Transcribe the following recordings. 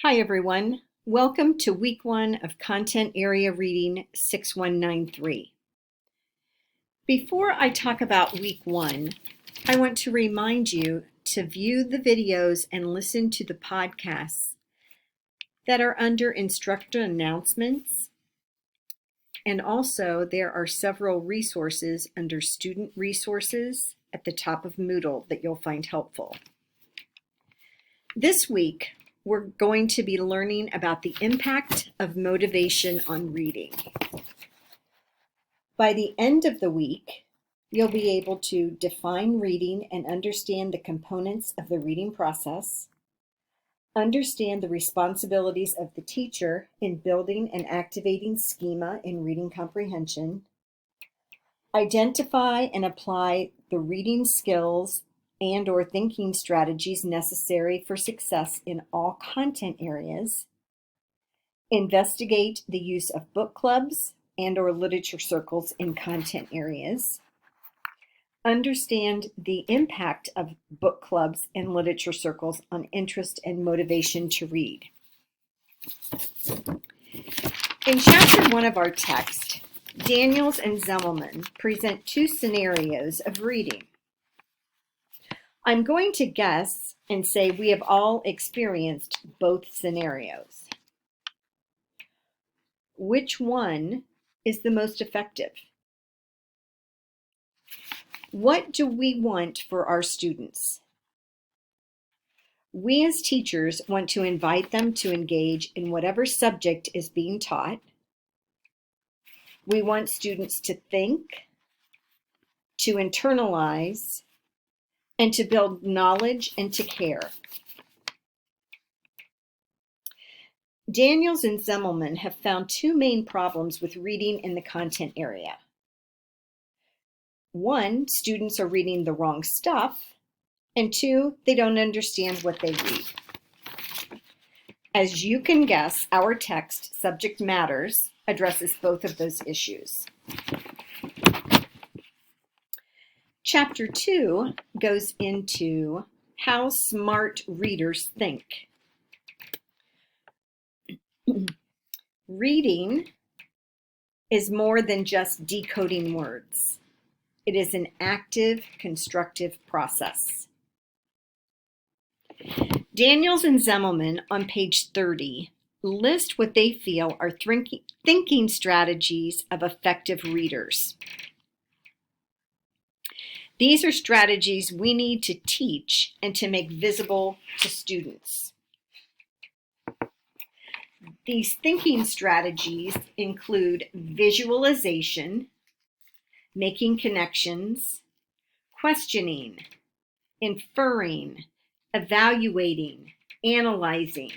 Hi everyone, welcome to week 1 of Content Area Reading 6193. Before I talk about week 1, I want to remind you to view the videos and listen to the podcasts that are under instructor announcements, and also there are several resources under student resources at the top of Moodle that you'll find helpful. This week, we're going to be learning about the impact of motivation on reading. By the end of the week, you'll be able to define reading and understand the components of the reading process, understand the responsibilities of the teacher in building and activating schema in reading comprehension, identify and apply the reading skills and/or thinking strategies necessary for success in all content areas, investigate the use of book clubs and/or literature circles in content areas, understand the impact of book clubs and literature circles on interest and motivation to read. In chapter 1 of our text, Daniels and Zemmelman present two scenarios of reading. I'm going to guess and say we have all experienced both scenarios. Which one is the most effective? What do we want for our students? We as teachers want to invite them to engage in whatever subject is being taught. We want students to think, to internalize, and to build knowledge and to care. Daniels and Zemmelman have found two main problems with reading in the content area. One, students are reading the wrong stuff, and two, they don't understand what they read. As you can guess, our text, Subject Matters, addresses both of those issues. Chapter 2 goes into how smart readers think. Reading is more than just decoding words. It is an active, constructive process. Daniels and Zemmelman on page 30 list what they feel are thinking strategies of effective readers. These are strategies we need to teach and to make visible to students. These thinking strategies include visualization, making connections, questioning, inferring, evaluating, analyzing,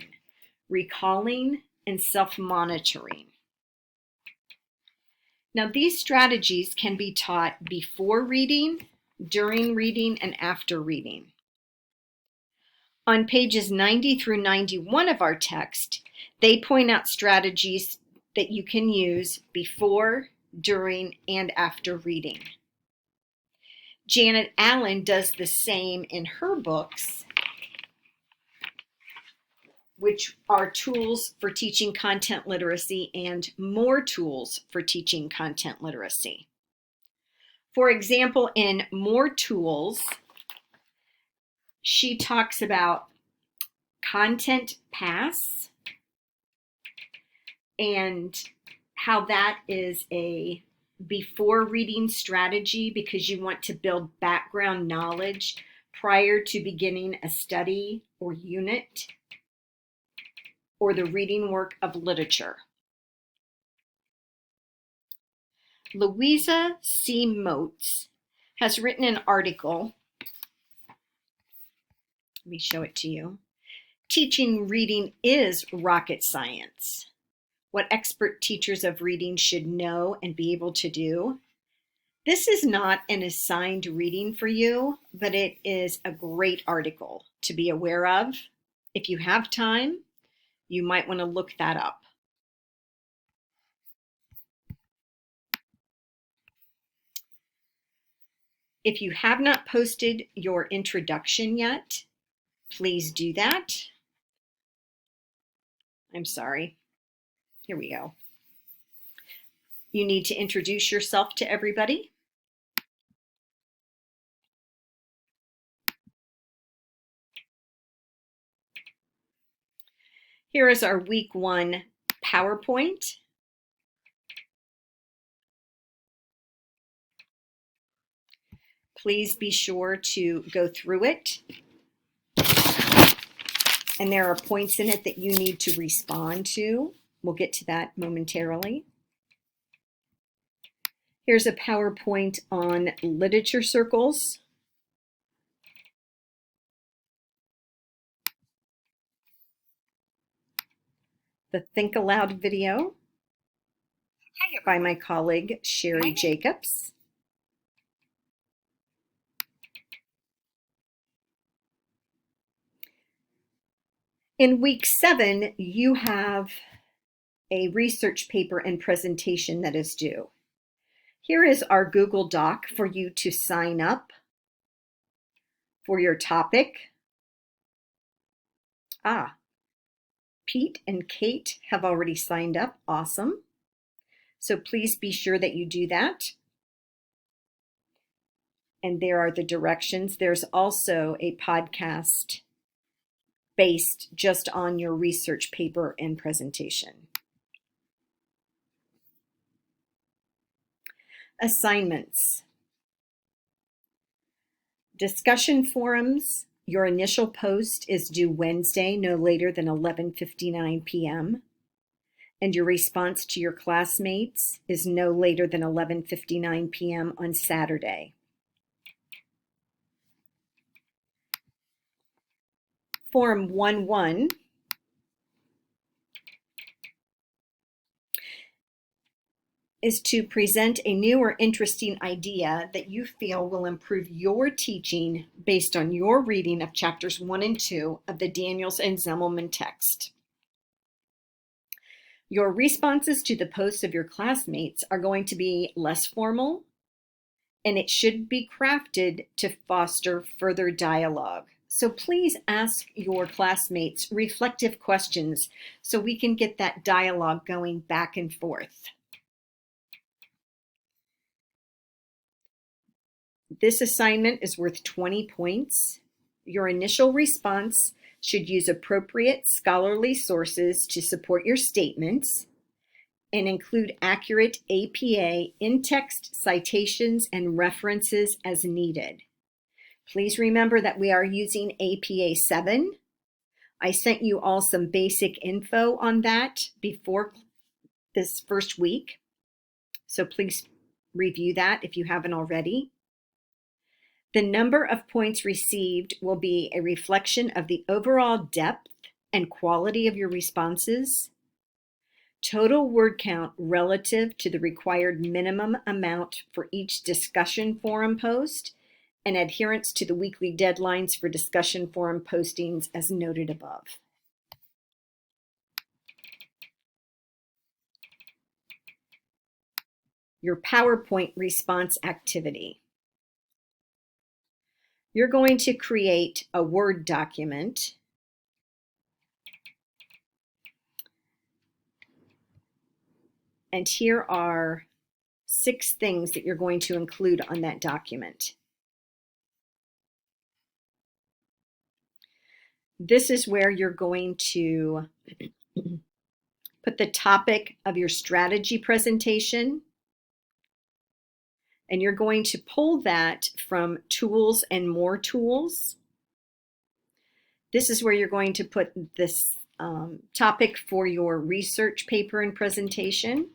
recalling, and self-monitoring. Now, these strategies can be taught before reading, during reading, and after reading. On pages 90 through 91 of our text, they point out strategies that you can use before, during, and after reading. Janet Allen does the same in her books, which are Tools for Teaching Content Literacy and More Tools for Teaching Content Literacy. For example, in More Tools, she talks about content pass and how that is a before reading strategy because you want to build background knowledge prior to beginning a study or unit or the reading work of literature. Louisa C. Moats has written an article. Let me show it to you. Teaching reading is rocket science. What expert teachers of reading should know and be able to do. This is not an assigned reading for you, but it is a great article to be aware of. If you have time, you might want to look that up. If you have not posted your introduction yet, please do that. I'm sorry. Here we go. You need to introduce yourself to everybody. Here is our week 1 PowerPoint. Please be sure to go through it. And there are points in it that you need to respond to. We'll get to that momentarily. Here's a PowerPoint on literature circles. The Think Aloud video by my colleague Sherry Jacobs. In week 7, you have a research paper and presentation that is due. Here is our Google Doc for you to sign up for your topic. Pete and Kate have already signed up. Awesome. So please be sure that you do that. And there are the directions. There's also a podcast based just on your research paper and presentation. Assignments. Discussion forums. Your initial post is due Wednesday, no later than 11:59 p.m. And your response to your classmates is no later than 11:59 p.m. on Saturday. Form 1-1 is to present a new or interesting idea that you feel will improve your teaching based on your reading of chapters 1 and 2 of the Daniels and Zimmelman text. Your responses to the posts of your classmates are going to be less formal, and it should be crafted to foster further dialogue. So please ask your classmates reflective questions so we can get that dialogue going back and forth. This assignment is worth 20 points. Your initial response should use appropriate scholarly sources to support your statements and include accurate APA in-text citations and references as needed. Please remember that we are using APA 7. I sent you all some basic info on that before this first week, so please review that if you haven't already. The number of points received will be a reflection of the overall depth and quality of your responses, total word count relative to the required minimum amount for each discussion forum post, and adherence to the weekly deadlines for discussion forum postings as noted above. Your PowerPoint response activity. You're going to create a Word document and here are 6 things that you're going to include on that document. This is where you're going to put the topic of your strategy presentation, and you're going to pull that from Tools and More Tools. This is where you're going to put this topic for your research paper and presentation,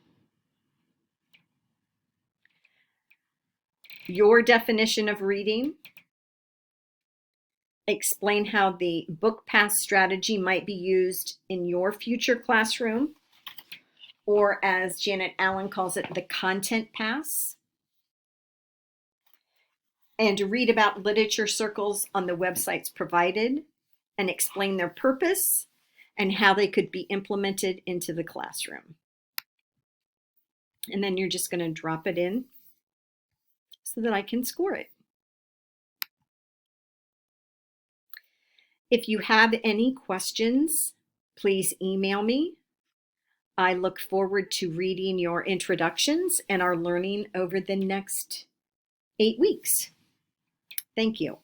your definition of reading, explain how the book pass strategy might be used in your future classroom, or as Janet Allen calls it, the content pass, and read about literature circles on the websites provided and explain their purpose and how they could be implemented into the classroom. And then you're just going to drop it in so that I can score it. If you have any questions, please email me I look forward to reading your introductions and our learning over the next 8 weeks. Thank you.